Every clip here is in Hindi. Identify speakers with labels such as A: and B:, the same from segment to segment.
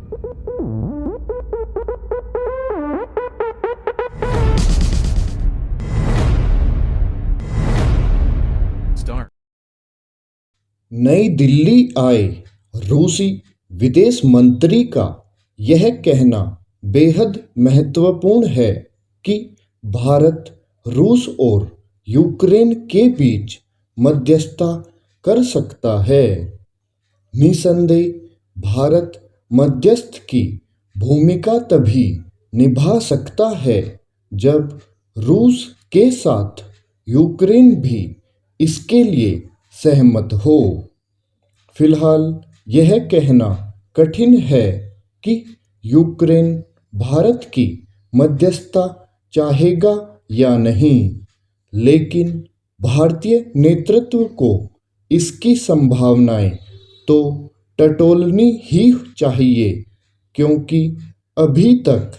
A: Start.
B: नई दिल्ली आए रूसी विदेश मंत्री का यह कहना बेहद महत्वपूर्ण है कि भारत रूस और यूक्रेन के बीच मध्यस्थता कर सकता है। निसंदेह भारत मध्यस्थ की भूमिका तभी निभा सकता है जब रूस के साथ यूक्रेन भी इसके लिए सहमत हो। फिलहाल यह कहना कठिन है कि यूक्रेन भारत की मध्यस्थता चाहेगा या नहीं, लेकिन भारतीय नेतृत्व को इसकी संभावनाएं तो टटोलनी ही चाहिए, क्योंकि अभी तक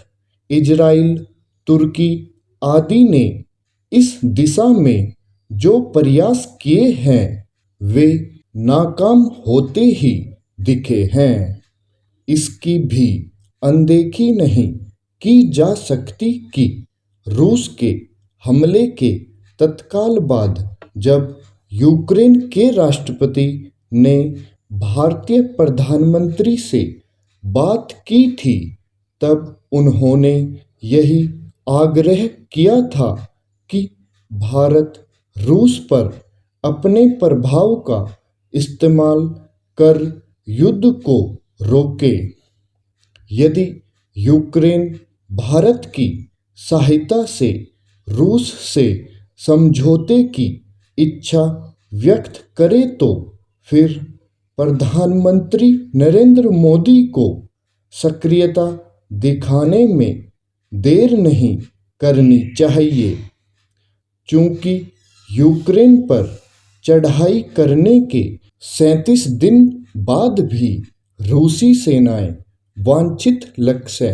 B: इजराइल, तुर्की आदि ने इस दिशा में जो प्रयास किए हैं वे नाकाम होते ही दिखे हैं। इसकी भी अनदेखी नहीं की जा सकती कि रूस के हमले के तत्काल बाद जब यूक्रेन के राष्ट्रपति ने भारतीय प्रधानमंत्री से बात की थी, तब उन्होंने यही आग्रह किया था कि भारत रूस पर अपने प्रभाव का इस्तेमाल कर युद्ध को रोके। यदि यूक्रेन भारत की सहायता से रूस से समझौते की इच्छा व्यक्त करे तो फिर प्रधानमंत्री नरेंद्र मोदी को सक्रियता दिखाने में देर नहीं करनी चाहिए, चूंकि यूक्रेन पर चढ़ाई करने के 37 दिन बाद भी रूसी सेनाएं वांछित लक्ष्य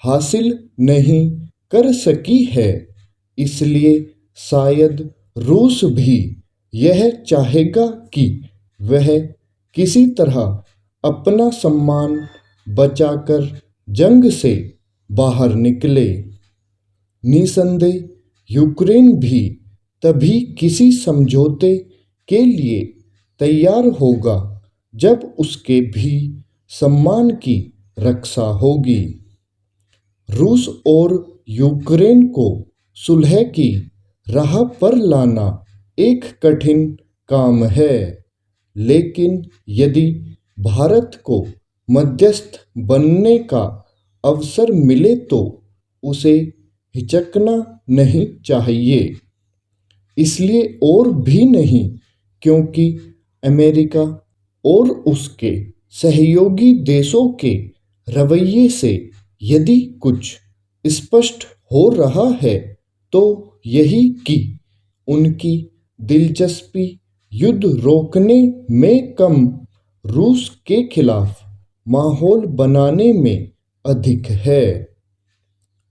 B: हासिल नहीं कर सकी है। इसलिए शायद रूस भी यह चाहेगा कि वह किसी तरह अपना सम्मान बचाकर जंग से बाहर निकले। निसंदेह यूक्रेन भी तभी किसी समझौते के लिए तैयार होगा जब उसके भी सम्मान की रक्षा होगी। रूस और यूक्रेन को सुलह की राह पर लाना एक कठिन काम है, लेकिन यदि भारत को मध्यस्थ बनने का अवसर मिले तो उसे हिचकना नहीं चाहिए। इसलिए और भी नहीं क्योंकि अमेरिका और उसके सहयोगी देशों के रवैये से यदि कुछ स्पष्ट हो रहा है तो यही कि उनकी दिलचस्पी युद्ध रोकने में कम, रूस के खिलाफ माहौल बनाने में अधिक है।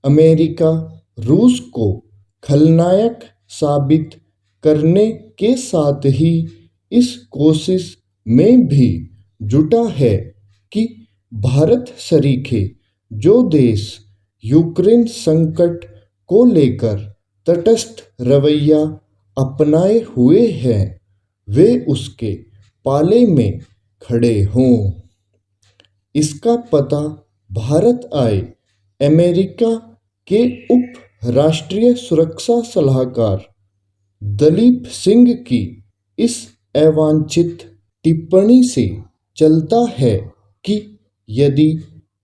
B: अमेरिका रूस को खलनायक साबित करने के साथ ही इस कोशिश में भी जुटा है कि भारत सरीखे जो देश यूक्रेन संकट को लेकर तटस्थ रवैया अपनाए हुए हैं वे उसके पाले में खड़े हों। इसका पता भारत आए अमेरिका के उप राष्ट्रीय सुरक्षा सलाहकार दलीप सिंह की इस अवांछित टिप्पणी से चलता है कि यदि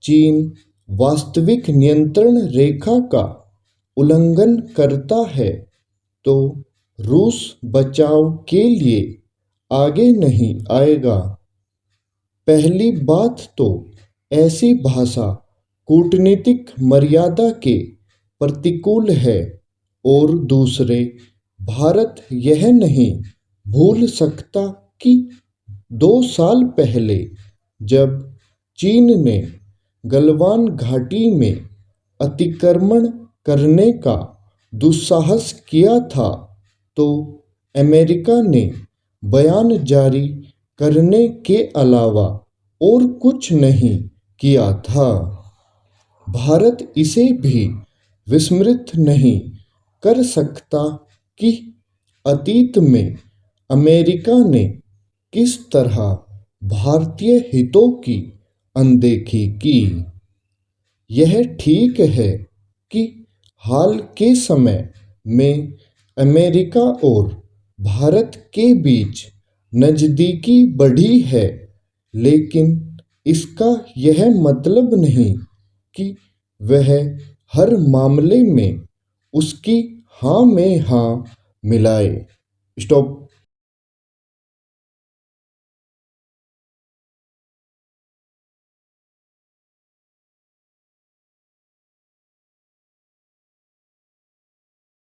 B: चीन वास्तविक नियंत्रण रेखा का उल्लंघन करता है तो रूस बचाव के लिए आगे नहीं आएगा। पहली बात तो ऐसी भाषा कूटनीतिक मर्यादा के प्रतिकूल है और दूसरे भारत यह नहीं भूल सकता कि 2 साल पहले जब चीन ने गलवान घाटी में अतिक्रमण करने का दुस्साहस किया था तो अमेरिका ने बयान जारी करने के अलावा और कुछ नहीं किया था। भारत इसे भी विस्मृत नहीं कर सकता कि अतीत में अमेरिका ने किस तरह भारतीय हितों की अनदेखी की। यह ठीक है कि हाल के समय में अमेरिका और भारत के बीच नज़दीकी बढ़ी है, लेकिन इसका यह मतलब नहीं कि वह हर मामले में उसकी हाँ में हाँ मिलाए। स्टॉप।